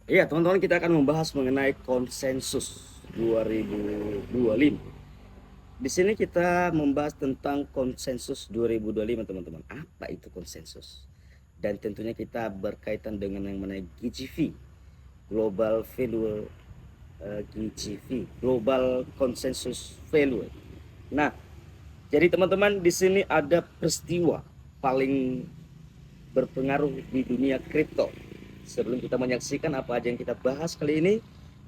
Iya, teman-teman, kita akan membahas mengenai konsensus 2025. Di sini kita membahas tentang konsensus 2025, teman-teman. Apa itu konsensus? Dan tentunya kita berkaitan dengan yang mengenai GGV, Global Value GGV, Global Consensus Value. Nah, jadi teman-teman, di sini ada peristiwa paling berpengaruh di dunia kripto. Sebelum kita menyaksikan apa aja yang kita bahas kali ini,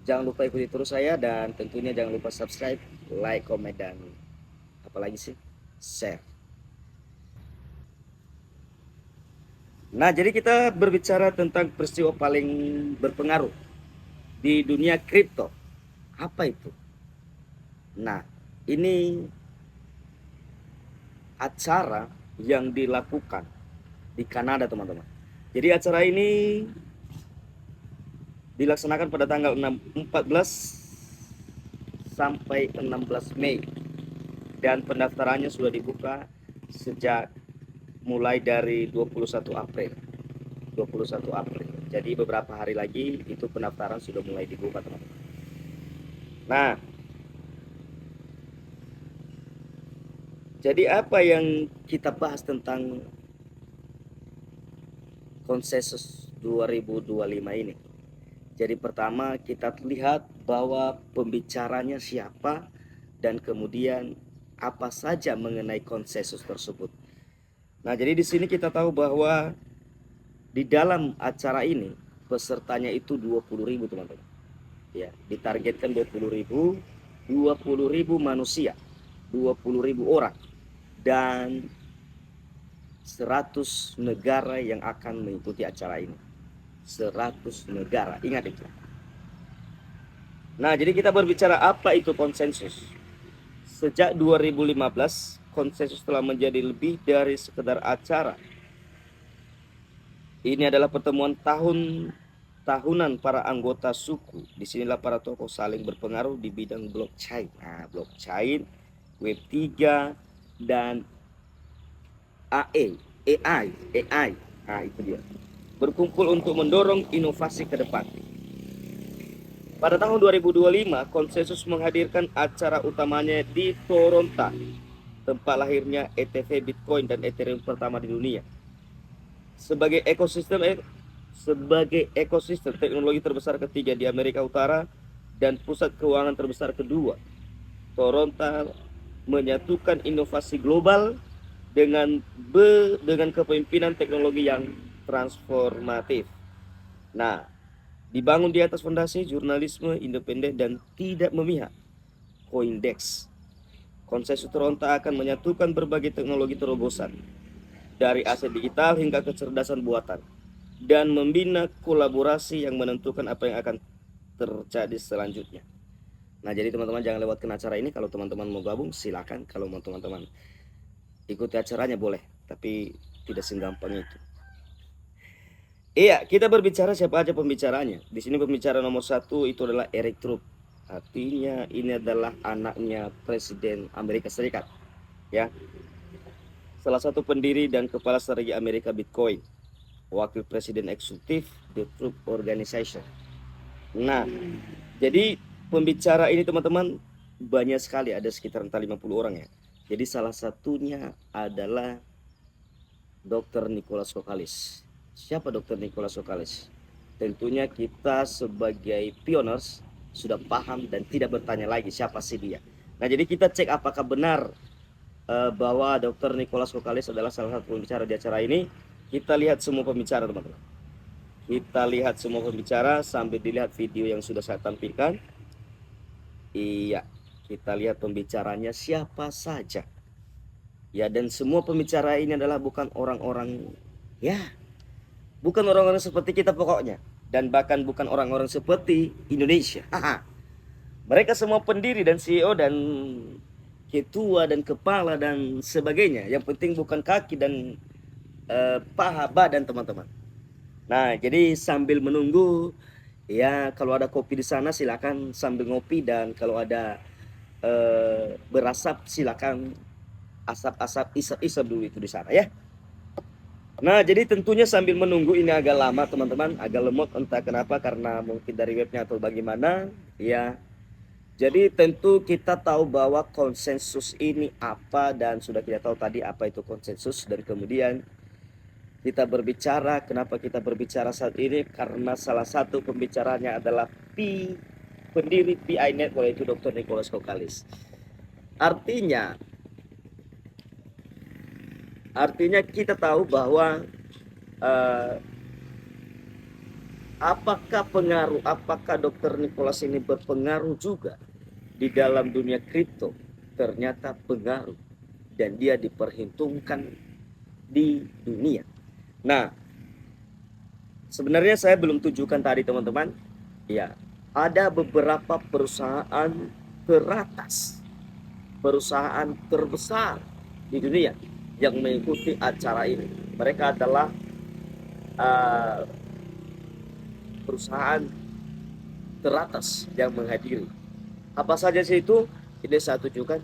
jangan lupa ikuti terus saya, dan tentunya jangan lupa subscribe, like, komen, dan apalagi sih, share. Nah, jadi kita berbicara tentang peristiwa paling berpengaruh di dunia kripto. Apa itu? Nah, ini acara yang dilakukan di Kanada, teman-teman. Jadi acara ini dilaksanakan pada tanggal 14 sampai 16 Mei, dan pendaftarannya sudah dibuka sejak mulai dari 21 April. 21 April. Jadi beberapa hari lagi itu pendaftaran sudah mulai dibuka, teman-teman. Nah, jadi apa yang kita bahas tentang konsensus 2025 ini? Jadi pertama kita lihat bahwa pembicaranya siapa, dan kemudian apa saja mengenai konsensus tersebut. Nah, jadi di sini kita tahu bahwa di dalam acara ini pesertanya itu 20.000, teman-teman. Ya, ditargetkan 20.000, 20.000 manusia, 20.000 orang, dan 100 negara yang akan mengikuti acara ini. 100 negara, ingat itu. Nah, jadi kita berbicara apa itu konsensus. Sejak 2015, konsensus telah menjadi lebih dari sekedar acara. Ini adalah pertemuan tahunan para anggota suku. Disinilah para tokoh saling berpengaruh di bidang blockchain. Nah, blockchain, Web3, dan AI. Nah, itu dia. Berkumpul untuk mendorong inovasi ke depan. Pada tahun 2025, konsensus menghadirkan acara utamanya di Toronto, tempat lahirnya ETF Bitcoin dan Ethereum pertama di dunia. Sebagai ekosistem teknologi terbesar ketiga di Amerika Utara dan pusat keuangan terbesar kedua, Toronto menyatukan inovasi global dengan kepemimpinan teknologi yang transformatif. Nah, dibangun di atas fondasi jurnalisme independen dan tidak memihak. Coindex, konsensus Toronto akan menyatukan berbagai teknologi terobosan, dari aset digital hingga kecerdasan buatan, dan membina kolaborasi yang menentukan apa yang akan terjadi selanjutnya. Nah, jadi teman-teman jangan lewatkan acara ini. Kalau teman-teman mau gabung, silakan. Kalau mau teman-teman ikuti acaranya boleh, tapi tidak segampang itu. Iya, kita berbicara siapa aja pembicaranya. Di sini pembicara nomor satu itu adalah Eric Trump. Artinya ini adalah anaknya Presiden Amerika Serikat, ya. Salah satu pendiri dan kepala strategi Amerika Bitcoin, wakil presiden eksekutif The Truth Organization. Nah, jadi pembicara ini, teman-teman, banyak sekali, ada sekitar 50 orang ya. Jadi salah satunya adalah Dr. Nicholas Kokalis. Siapa Dr. Nicholas Kokalis? Tentunya kita sebagai pioners sudah paham dan tidak bertanya lagi siapa sih dia. Nah, jadi kita cek apakah benar bahwa Dr. Nicholas Kokalis adalah salah satu pembicara di acara ini. Kita lihat semua pembicara, teman-teman. Kita lihat semua pembicara sambil dilihat video yang sudah saya tampilkan. Iya, kita lihat pembicaranya siapa saja. Ya, dan semua pembicara ini adalah bukan orang-orang, ya, bukan orang-orang seperti kita pokoknya. Dan bahkan bukan orang-orang seperti Indonesia. Mereka semua pendiri dan CEO dan ketua dan kepala dan sebagainya. Yang penting bukan kaki dan paha badan, teman-teman. Nah, jadi sambil menunggu, ya, kalau ada kopi di sana silakan sambil ngopi, dan kalau ada berasap silakan asap-asap, isap-isap dulu itu di sana, ya. Nah, jadi tentunya sambil menunggu ini agak lama teman-teman, agak lemot entah kenapa, karena mungkin dari webnya atau bagaimana ya. Jadi tentu kita tahu bahwa konsensus ini apa, dan sudah kita tahu tadi apa itu konsensus, dan kemudian kita berbicara, kenapa kita berbicara saat ini, karena salah satu pembicaranya adalah pendiri PI Network, yaitu Dr. Nicholas Kokalis. Artinya kita tahu bahwa eh, apakah Dr. Nicholas ini berpengaruh juga di dalam dunia kripto? Ternyata pengaruh, dan dia diperhitungkan di dunia. Nah, sebenarnya saya belum tunjukkan tadi teman-teman. Ya, ada beberapa perusahaan teratas, perusahaan terbesar di dunia yang mengikuti acara ini. Mereka adalah uh, perusahaan teratas yang menghadiri. Apa saja sih itu? Ini saya tunjukkan.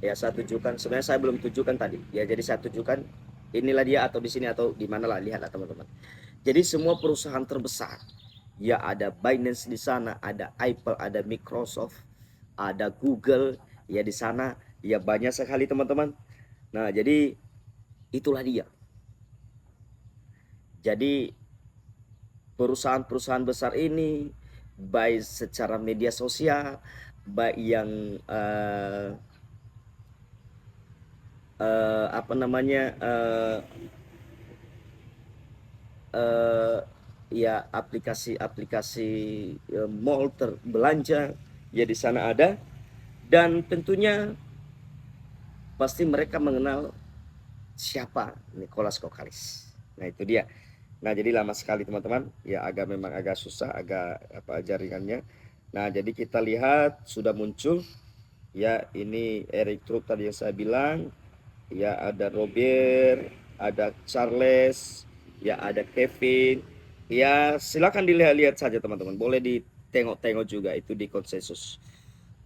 Ya, saya tunjukkan. Sebenarnya saya belum tunjukkan tadi. Ya, jadi saya tunjukkan. Inilah dia, atau di sini atau di mana lah, lihatlah teman-teman. Jadi semua perusahaan terbesar. Ya, ada Binance di sana, ada Apple, ada Microsoft, ada Google. Ya, di sana ya banyak sekali teman-teman. Nah, jadi itulah dia. Jadi perusahaan-perusahaan besar ini, baik secara media sosial, baik yang apa namanya uh, ya aplikasi-aplikasi mall terbelanja ya di sana ada, dan tentunya pasti mereka mengenal siapa Nicholas Kokalis. Nah, itu dia. Nah, jadi lama sekali teman-teman. Ya, memang agak susah, agak apa jaringannya. Nah, jadi kita lihat sudah muncul. Ya, ini Eric Truk tadi yang saya bilang. Ya, ada Robert, ada Charles, ya ada Kevin. Ya, silakan dilihat-lihat saja teman-teman. Boleh ditengok-tengok juga itu di konsensus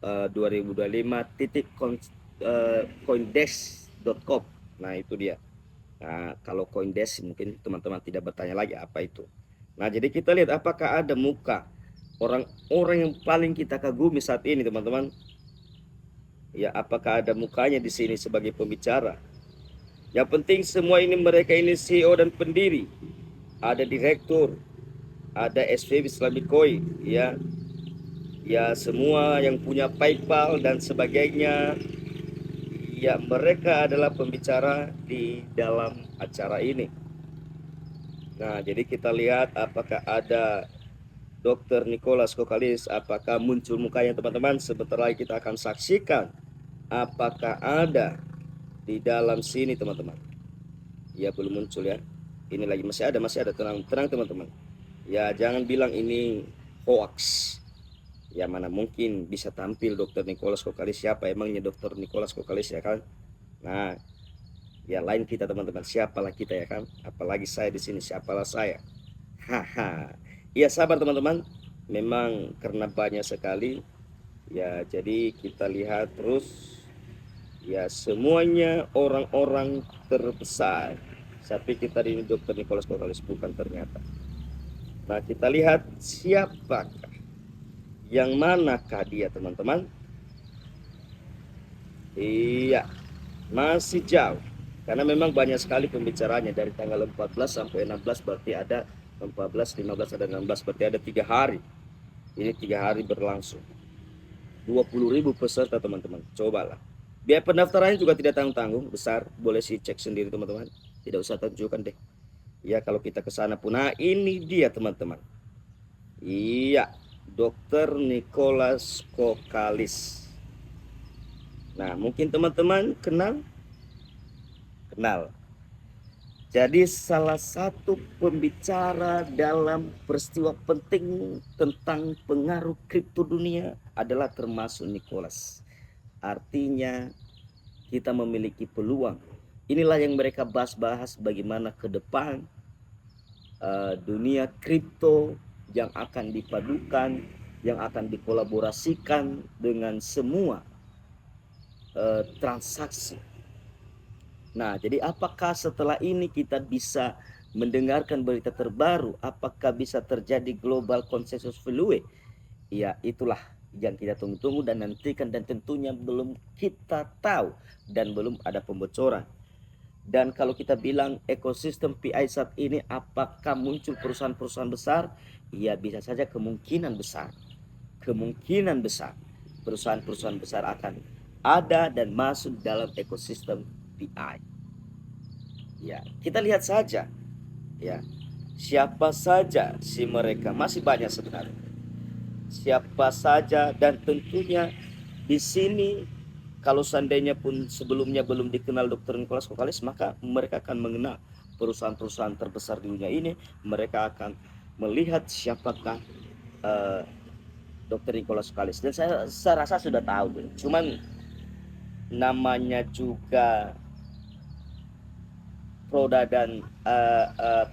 2025 titik coindesk.com. Nah, itu dia. Nah, kalau Coindesk mungkin teman-teman tidak bertanya lagi apa itu. Nah, jadi kita lihat apakah ada muka orang-orang yang paling kita kagumi saat ini teman-teman. Ya, apakah ada mukanya di sini sebagai pembicara. Yang penting semua ini, mereka ini CEO dan pendiri, ada direktur, ada SVP Islamic Coin, ya, ya semua yang punya PayPal dan sebagainya. Ya, mereka adalah pembicara di dalam acara ini. Nah, jadi kita lihat apakah ada Dr. Nicholas Kokalis, apakah muncul mukanya teman-teman. Sebentar lagi kita akan saksikan apakah ada di dalam sini teman-teman. Ya, belum muncul ya. Ini lagi masih ada, tenang teman-teman. Ya, jangan bilang ini hoax. Ya, mana mungkin bisa tampil Dr. Nicholas Kokalis. Siapa emangnya Dr. Nicholas Kokalis, ya kan? Nah, ya lain kita teman-teman, siapalah kita ya kan? Apalagi saya di sini, siapalah saya. Haha. Ya, sabar teman-teman. Memang karena banyak sekali. Ya, jadi kita lihat terus. Ya, semuanya orang-orang terbesar. Saya pikir tadi ini Dr. Nicholas Kokalis, bukan ternyata. Nah, kita lihat siapakah, yang manakah dia teman-teman. Iya, masih jauh. Karena memang banyak sekali pembicaranya dari tanggal 14 sampai 16, berarti ada 14, 15, ada 16, berarti ada 3 hari. Ini 3 hari berlangsung. 20.000 peserta teman-teman, cobalah. Biaya pendaftarannya juga tidak tanggung-tanggung, besar, boleh sih cek sendiri teman-teman. Tidak usah tunjukkan deh. Ya, kalau kita ke sana pun. Nah, ini dia teman-teman. Iya, Dr. Nicholas Kokalis. Nah, mungkin teman-teman kenal. Jadi salah satu pembicara dalam peristiwa penting tentang pengaruh kripto dunia adalah termasuk Nicholas. Artinya kita memiliki peluang. Inilah yang mereka bahas-bahas, bagaimana ke depan dunia kripto yang akan dipadukan, yang akan dikolaborasikan dengan semua transaksi. Nah, jadi apakah setelah ini kita bisa mendengarkan berita terbaru? Apakah bisa terjadi global consensus value? Ya, itulah yang kita tunggu-tunggu dan nantikan, dan tentunya belum kita tahu dan belum ada pembocoran. Dan kalau kita bilang ekosistem PI saat ini, apakah muncul perusahaan-perusahaan besar? Ya, bisa saja, kemungkinan besar. Kemungkinan besar perusahaan-perusahaan besar akan ada dan masuk dalam ekosistem PI. Ya, kita lihat saja ya. Siapa saja si mereka, masih banyak sebenarnya. Siapa saja, dan tentunya di sini kalau seandainya pun sebelumnya belum dikenal Dr. Nicholas Kokalis, maka mereka akan mengenal perusahaan-perusahaan terbesar di dunia ini. Mereka akan melihat siapakah uh, Dr. Nicholas Kokalis, dan saya rasa sudah tahu. Cuman namanya juga roda dan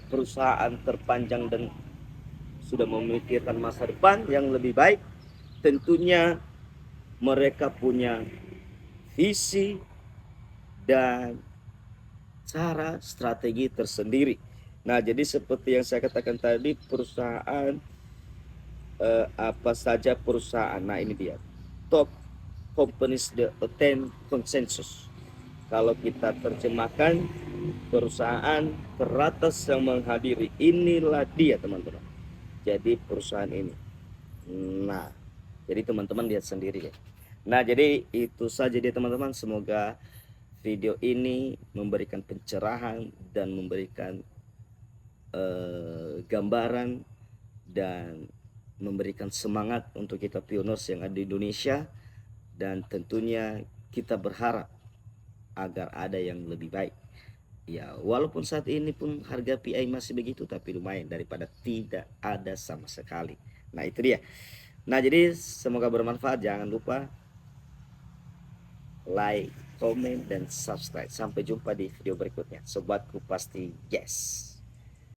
perusahaan terpanjang dan sudah memikirkan masa depan yang lebih baik, tentunya mereka punya visi dan cara strategi tersendiri. Nah, jadi seperti yang saya katakan tadi, perusahaan apa saja perusahaan. Nah, ini dia top companies the attain consensus. Kalau kita terjemahkan, perusahaan teratas yang menghadiri, inilah dia teman-teman. Jadi perusahaan ini. Nah, jadi teman-teman lihat sendiri ya. Nah, jadi itu saja dia teman-teman. Semoga video ini memberikan pencerahan dan memberikan gambaran dan memberikan semangat untuk kita pioners yang ada di Indonesia. Dan tentunya kita berharap agar ada yang lebih baik. Ya, walaupun saat ini pun harga PI masih begitu, tapi lumayan daripada tidak ada sama sekali. Nah, itu dia. Nah, jadi semoga bermanfaat. Jangan lupa like, komen, dan subscribe. Sampai jumpa di video berikutnya. Sobatku pasti yes.